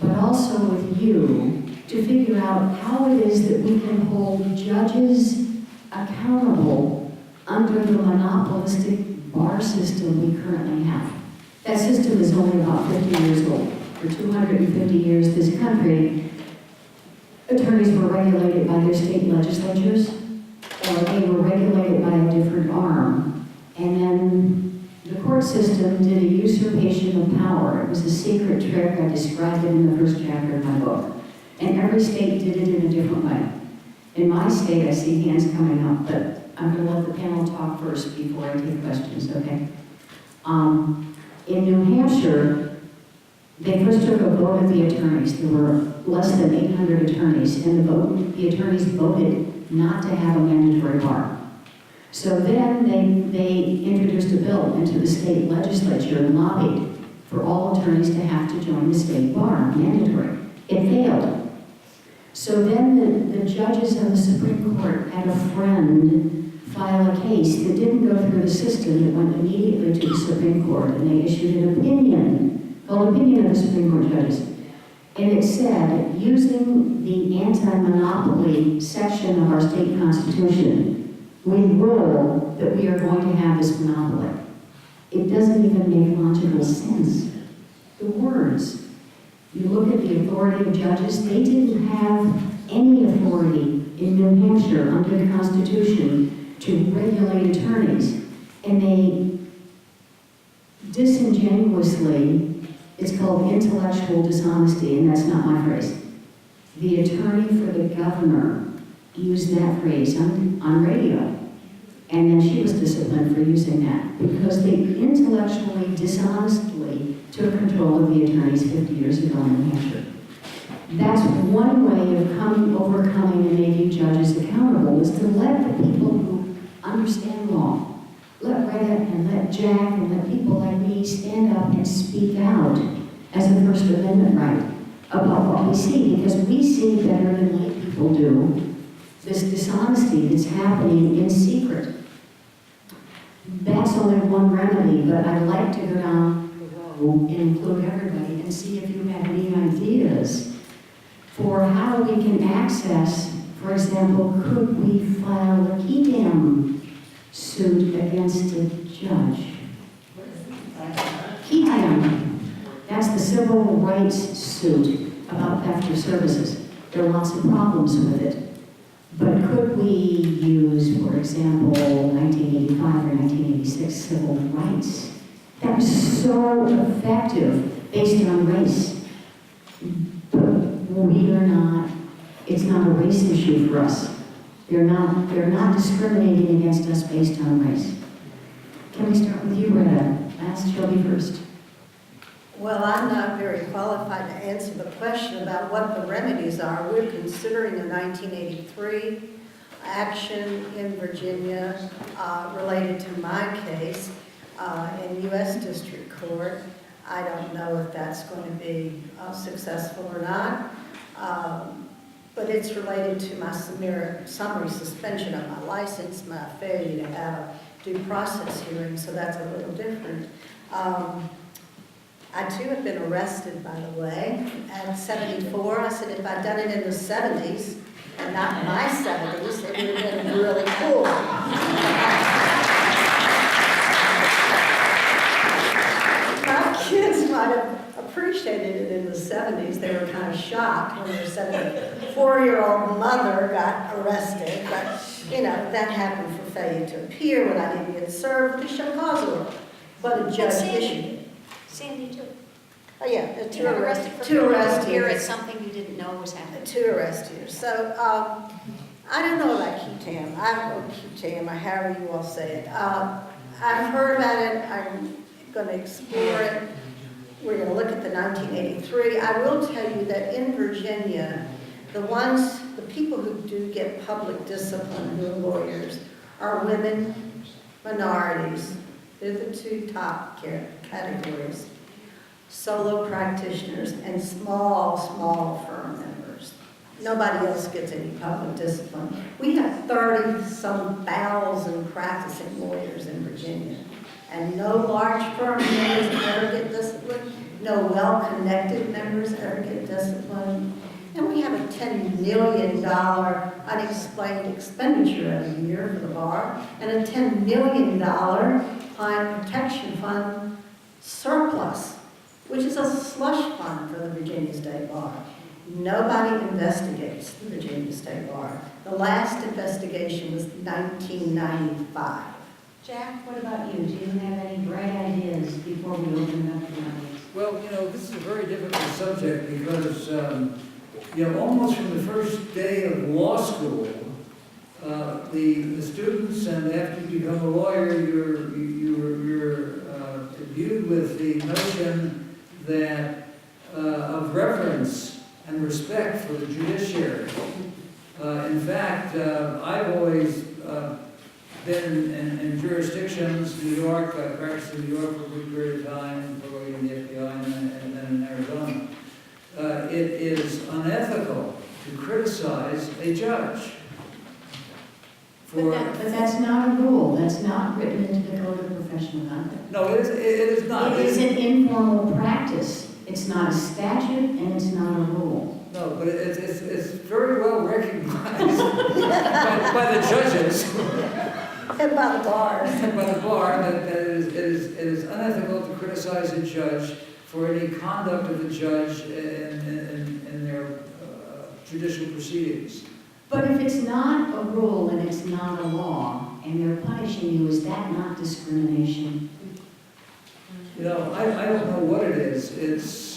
but also with you, to figure out how it is that we can hold judges accountable under the monopolistic bar system we currently have. That system is only about 50 years old. For 250 years, this country, attorneys were regulated by their state legislatures, or they were regulated by a different arm. And then the court system did a usurpation of power. It was a secret trick. I described it in the first chapter of my book. And every state did it in a different way. In my state, I see hands coming up, but I'm going to let the panel talk first before I take questions, okay? In New Hampshire, they first took a vote of the attorneys. There were less than 800 attorneys, and the attorneys voted not to have a mandatory bar. So then they introduced a bill into the state legislature and lobbied for all attorneys to have to join the state bar, mandatory. It failed. So then the judges of the Supreme Court had a friend file a case that didn't go through the system. It went immediately to the Supreme Court, and they issued an opinion, called Opinion of the Supreme Court Judges. And it said, using the anti-monopoly section of our state constitution, we rule that we are going to have this monopoly. It doesn't even make logical sense. The words, you look at the authority of judges, they didn't have any authority in New Hampshire under the Constitution to regulate attorneys. And they disingenuously, it's called intellectual dishonesty, and that's not my phrase. The attorney for the governor used that phrase on radio. And then she was disciplined for using that because they intellectually, dishonestly took control of the attorneys 50 years ago in New Hampshire. That's one way of overcoming and making judges accountable, is to let the people who understand law, let Rhetta and let Jack and let people like me stand up and speak out as a First Amendment right about what we see, because we see better than lay people do this dishonesty that's happening in secret. That's only one remedy, but I'd like to go down the road and include everybody and see if you have any ideas for how we can access, for example, could we file a key dam suit against a judge? Key dam, that's the civil rights suit about theft of services. There are lots of problems with it. But could we use, for example, 1985 or 1986 civil rights? That was so effective based on race. But we are not, it's not a race issue for us. They're not discriminating against us based on race. Can we start with you, Rhetta? Ask Shelby first. Well, I'm not very qualified to answer the question about what the remedies are. We're considering a 1983 action in Virginia related to my case in U.S. District Court. I don't know if that's going to be successful or not, but it's related to my summary suspension of my license, my failure to have a due process hearing, so that's a little different. I too have been arrested, by the way, at 74. I said if I'd done it in the 70s, and not my 70s, it would have been really cool. My kids might have appreciated it in the 70s. They were kind of shocked when their 74-year-old mother got arrested. But, you know, that happened for failure to appear when I didn't get served with a show cause order. But a judge issued it. Sandy too. Oh, yeah, You were arrested for two arrest here years. at something you didn't know was happening. 2 arrest years. So, I don't know about QTAM. QTAM, or however you all say it. I've heard about it. I'm going to explore it. We're going to look at the 1983. I will tell you that in Virginia, the people who do get public discipline, who are lawyers, are women, minorities. They're the 2 top categories. Solo practitioners and small firm members. Nobody else gets any public discipline. We have 30-some thousand practicing lawyers in Virginia, and no large firm members ever get disciplined. No well-connected members ever get disciplined. And we have a $10 million unexplained expenditure every year for the bar, and a $10 million client protection fund surplus, which is a slush fund for the Virginia State Bar. Nobody investigates the Virginia State Bar. The last investigation was 1995. Jack, what about you? Do you have any bright ideas before we open it up to the audience? Well, you know, this is a very difficult subject because, you know, almost from the first day of law school, the students, and after you become a lawyer, you're viewed with the notion that of reverence and respect for the judiciary. In fact, I've always been in jurisdictions, New York, I practiced in New York for a good period of time, probably in the FBI and then in Arizona. It is unethical to criticize a judge. But that's not a rule. That's not written into the Code of Professional Conduct. No, it is not. It is an informal practice. It's It's not a statute and it's not a rule. No, but it's very well recognized by the judges And by the bars. and by the bar that it is unethical to criticize a judge for any conduct of the judge in their judicial proceedings. But if it's not a rule and it's not a law, and they're punishing you, is that not discrimination? You know, I don't know what it is. It's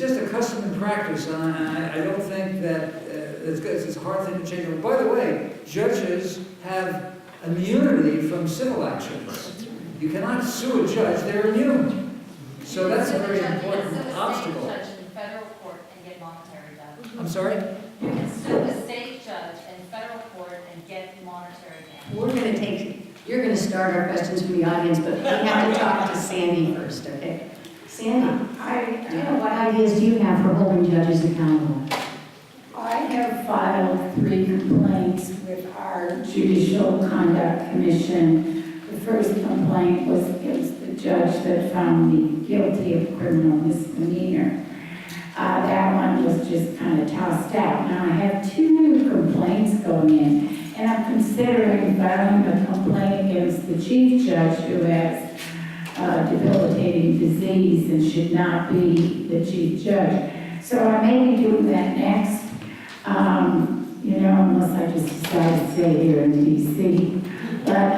just a custom and practice, and I don't think that it's a hard thing to change. And by the way, judges have immunity from civil actions. You cannot sue a judge, they're immune. So that's a very important obstacle. You can sue a state judge in federal court and get monetary damages. I'm sorry? You can sue a state judge in federal court and get monetary damages. We're going to you're going to start our questions from the audience, but we have to talk to Sandy first, okay? Sandy, what ideas do you have for holding judges accountable? I have filed 3 complaints with our Judicial Conduct Commission. The first complaint was against the judge that found me guilty of criminal misdemeanor. That one was just kind of tossed out. Now I have 2 new complaints going in, and I'm considering filing a complaint against the chief judge who has debilitating disease and should not be the chief judge. So I may be doing that next, unless I just decide to stay here in D.C. But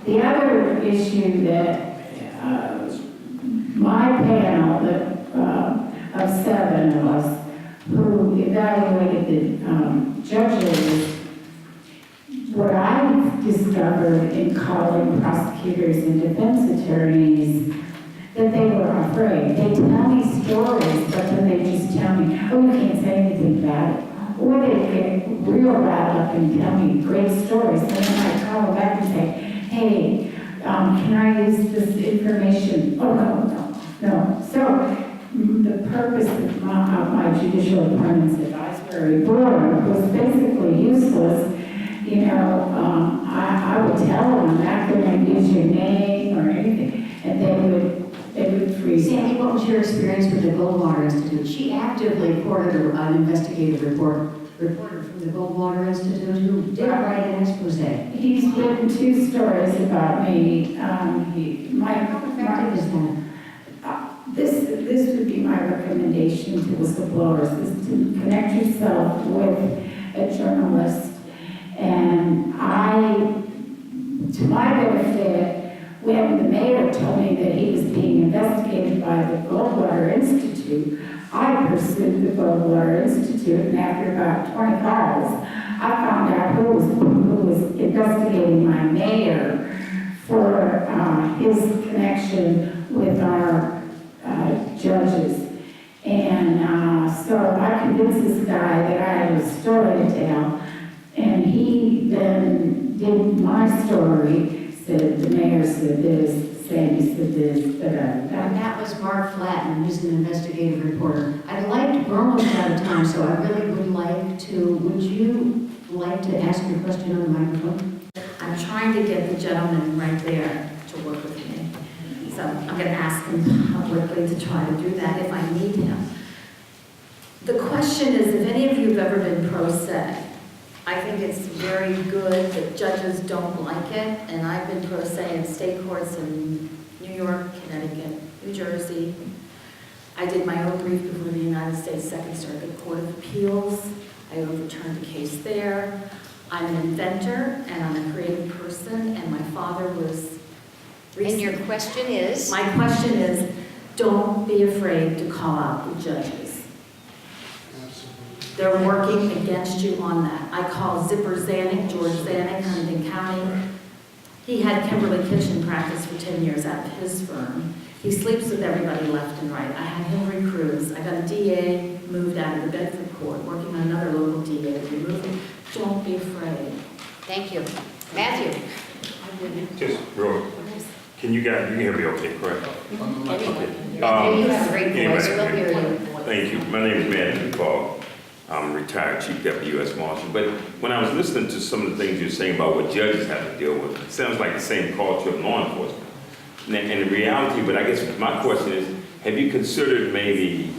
the other issue that my panel of 7 of us who evaluated the judges, what I've discovered in calling prosecutors and defense attorneys, that they were afraid. They tell me stories, but then they just tell me, oh, you can't say anything about it. Or they get real riled up and tell me great stories. And then I call them back and say, hey, can I use this information? Oh, no. So the purpose of my Judicial Appointments Advisory Board was basically useless. I would tell them I'm not going to use your name or anything, and they would freeze. Sandy, what was your experience with the Goldwater Institute? She actively courted an investigative reporter from the Goldwater Institute who did write an expose. He's written 2 stories about me. How effective is that? This would be my recommendation to whistleblowers, is to connect yourself with a journalist. And to my benefit, when the mayor told me that he was being investigated by the Goldwater Institute, I pursued the Goldwater Institute, and after about 20 calls, I found out who was investigating my mayor for his connection with our judges. And so I convinced this guy that I had a story to tell, and he then did my story, said the mayor said this, Sandy said this, And that was Mark Flatten, who's an investigative reporter. We're almost out of time, so I really would you like to ask your question on the microphone? I'm trying to get the gentleman right there to work with me. So I'm going to ask him publicly to try to do that if I need him. The question is, if any of you have ever been pro se, I think it's very good that judges don't like it, and I've been pro se in state courts in New York, Connecticut, New Jersey. I did my own brief before the United States Second Circuit Court of Appeals. I overturned a case there. I'm an inventor, and I'm a creative person, and my father was... And your question is? My question is, don't be afraid to call out the judges. They're working against you on that. I call Zipper Zanuck, George Zanuck, Huntington County. He had Kimberly Kitchen practice for 10 years out of his firm. He sleeps with everybody left and right. I had Hillary Cruz. I got a DA moved out of the Bedford court, working on another local DA to remove him. Don't be afraid. Thank you. Matthew? Just real, can you hear me okay, correct? Okay. You have a great voice, we'll hear you. Thank you. My name is Matthew Fogg. I'm a retired Chief Deputy U.S Marshal. But when I was listening to some of the things you're saying about what judges have to deal with, it sounds like the same culture of law enforcement. and the reality, but I guess my question is, have you considered maybe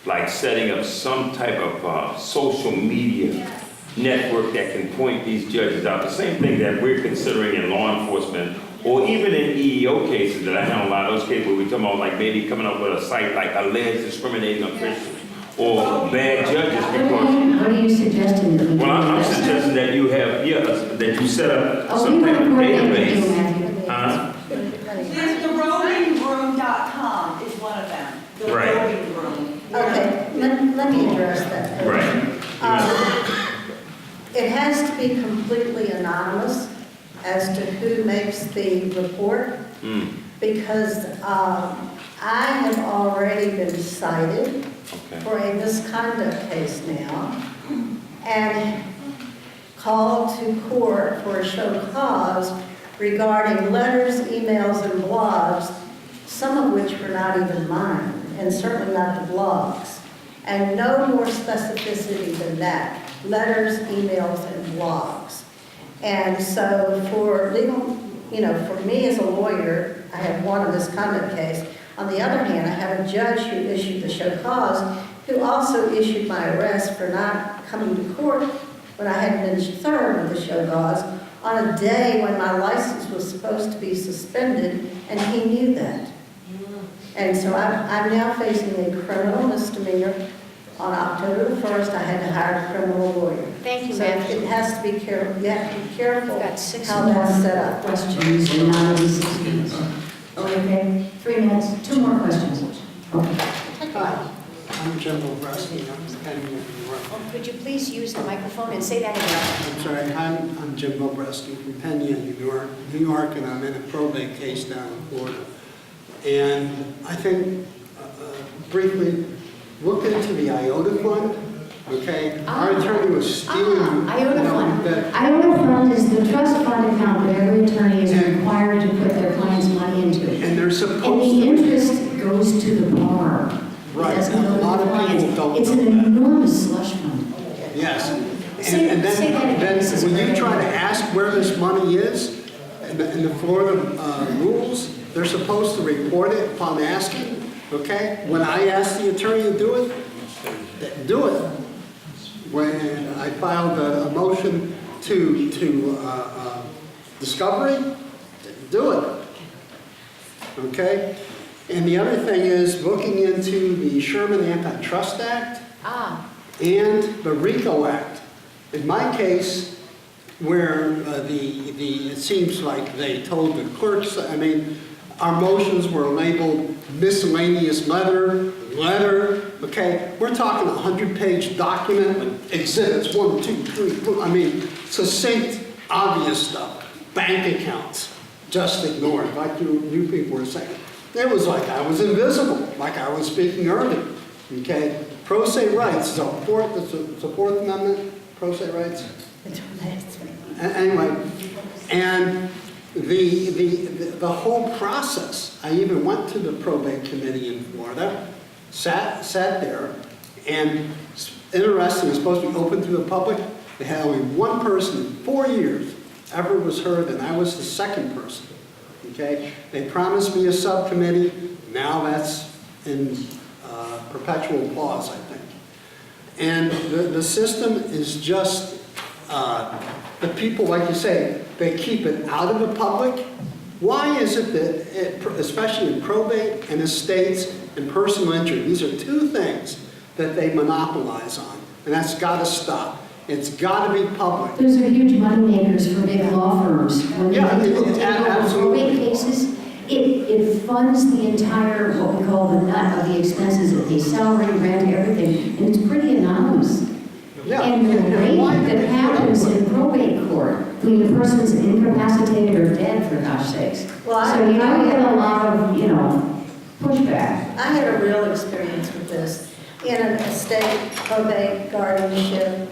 like setting up some type of social media network that can point these judges out? The same thing that we're considering in law enforcement, or even in EEO cases that I handle a lot of those cases where we're talking about like maybe coming up with a site like alleged discriminating officials or bad judges because. What are you suggesting that we do? Well, I'm suggesting that you have, that you set up some type of database. Huh? The roaming.com is one of them. The Right. roaming room. Okay, let me address that. Right. It has to be completely anonymous as to who makes the report, because I have already been cited for a misconduct case now, and called to court for a show cause regarding letters, emails, and blogs, some of which were not even mine, and certainly not the blogs. And no more specificity than that, letters, emails, and blogs. And so for legal, for me as a lawyer, I have won a misconduct case. On the other hand, I have a judge who issued the show cause, who also issued my arrest for not coming to court when I hadn't been served with the show cause on a day when my license was supposed to be suspended, and he knew that. And so I'm now facing a criminal misdemeanor. On October the 1st, I had to hire a criminal lawyer. Thank you, So ma'am. it has to be careful, you have to be careful We've got 6 how more that's set up. Questions and not only 6 minutes. Okay, 3 minutes, 2 more questions. Okay. Hi, I'm Jim Bobreski. I'm Penny, New York. Oh, could you please use the microphone and say that again? I'm sorry, I'm Jim Bobreski from Penny, New York, and I'm in a probate case down in Florida. And I think, briefly, look into the IOTA fund, okay? Our attorney was stealing. IOTA fund. that- IOTA fund is the trust fund account that every attorney is required to put their client's money into. And they're And supposed the to. interest goes to the bar. It Right, doesn't and go a to lot the of people clients. don't It's know an that. enormous slush fund. Yes. Say And that again. then This is when you very try to important. ask where this money is, in the Florida rules, they're supposed to report it upon asking, okay? When I asked the attorney to do it, do it. When I filed a motion to discovery, do it. Okay? And the other thing is looking into the Sherman Antitrust Act and the RICO Act. In my case, where it seems like they told the clerks, our motions were labeled miscellaneous letter, okay? We're talking a 100-page document with exhibits, 1, 2, 3, succinct, obvious stuff. Bank accounts, just ignored, like you people were saying. It was like I was invisible, like I was speaking earlier, okay? Pro se rights, the Fourth Amendment, pro se rights. Anyway, and the whole process, I even went to the probate committee in Florida, sat there, and interesting, it's supposed to be open to the public. They had only one person in 4 years ever was heard, and I was the second person, okay? They promised me a subcommittee, now that's in perpetual pause, I think. And the system is just, the people, like you say, they keep it out of the public. Why is it that, especially in probate and estates and personal injury, these are two things that they monopolize on, and that's got to stop. It's got to be public. Those are huge money makers for big law firms. When they take absolutely. probate cases, it funds the entire, what we call the nut of the expenses. It pays salary, rent, everything, and it's pretty anonymous. Yeah. And the rate Why do that they happens put up in probate court, when the person's incapacitated or dead, for gosh sakes. Well, So you don't get a lot of, pushback. I had a real experience with this in an estate probate guardianship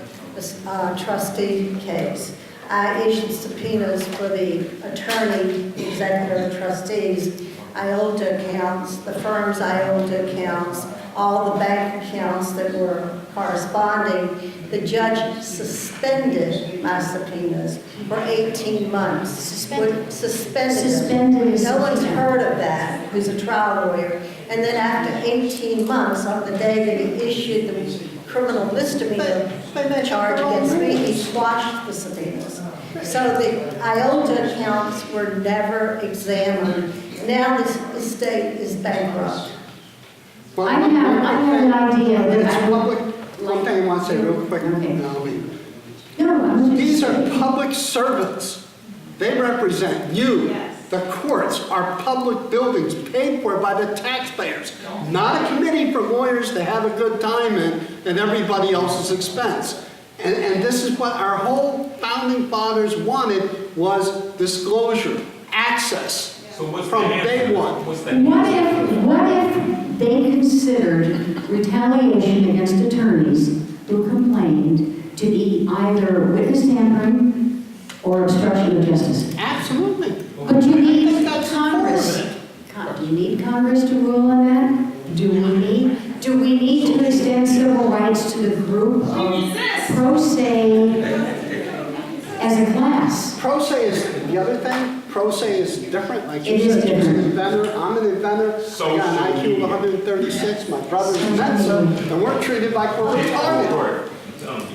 trustee case. I issued subpoenas for the attorney, executive trustees, IOTA accounts, the firm's IOTA accounts, all the bank accounts that were corresponding, the judge suspended my subpoenas for 18 months. Suspended? Suspended them. Suspended is No one's subpoena. heard of that, who's a trial lawyer. And then after 18 months, on the day that he issued the criminal misdemeanor charge against me, he squashed the subpoenas. So the IOTA accounts were never examined. Now this estate is bankrupt. Well, I have an idea that It's I public, one thing I want to say real quick, Okay. and I'll leave. No, I'm just. These are public servants. They represent you. Yes. The courts are public buildings paid for by the taxpayers, not a committee for lawyers to have a good time in at everybody else's expense. And this is what our whole founding fathers wanted, was disclosure, access So what's from the answer? day one. What's that? What if they considered retaliation against attorneys who complained to be either witness tampering or obstruction of justice? Absolutely. But you I think need that's Congress. important. Do you need Congress to rule on that? Do we need to extend civil rights to the group of pro se as a class? Pro se is, the other thing, pro se is different, like you It is said, you're an different. inventor, I'm an inventor, I got an IQ of 136, my brother's an inventor, and we're treated like we're retarded.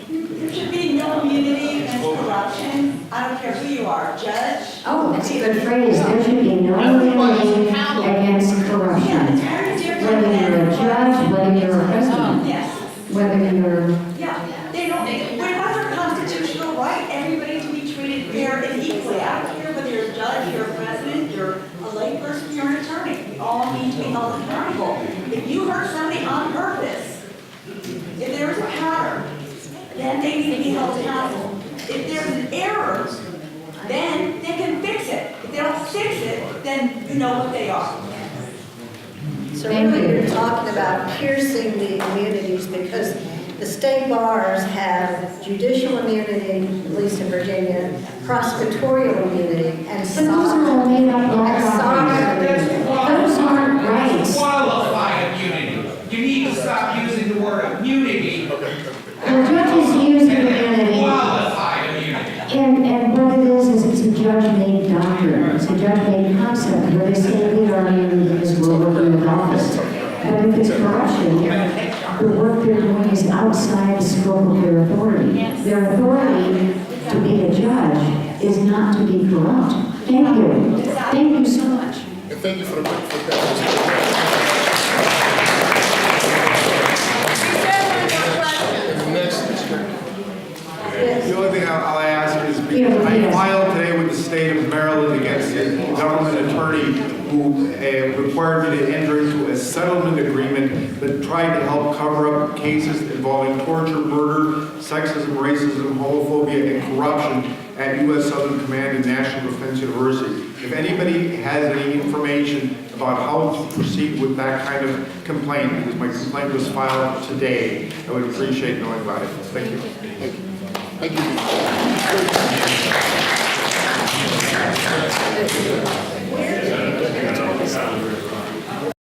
There should be no immunity against corruption. I don't care who you are, judge. Oh, that's a good phrase. There should be no immunity against Yeah, it's corruption. very different Whether you're a than. judge, whether you're a president, Yes, whether you're, yeah. They don't, we're not their constitutional right, everybody to be treated fair and equally. I don't care whether you're a judge, you're a president, you're a layperson, you're an attorney. We all need to be held accountable. If you hurt somebody on purpose, if there's a pattern, then they need to be held accountable. If there's an error, then they can fix it. If they don't fix it, then you know what they are. So really, you're talking about piercing the immunities, because the state bars have judicial immunity, at least in Virginia, prosecutorial immunity, and but those are all made up law sovereign. Those aren't rights. Qualified immunity. You need to stop using the word immunity. The judges use immunity, Qualified immunity. and what it is it's a judge-made doctrine. It's a judge-made concept where they say we are immune because we're working in office. But if it's corruption, the work they're doing is outside the scope of their authority. Their authority to be a judge is not to be corrupt. Thank you. Thank you so much. And thank you for that. The only thing I'll ask is, because I filed today with the state of Maryland against a government attorney who required me to enter into a settlement agreement that tried to help cover up cases involving torture, murder, sexism, racism, homophobia, and corruption at U.S. Southern Command and National Defense University. If anybody has any information about how to proceed with that kind of complaint, because my complaint was filed today, I would appreciate knowing about it. Thank you. Thank you. Thank you.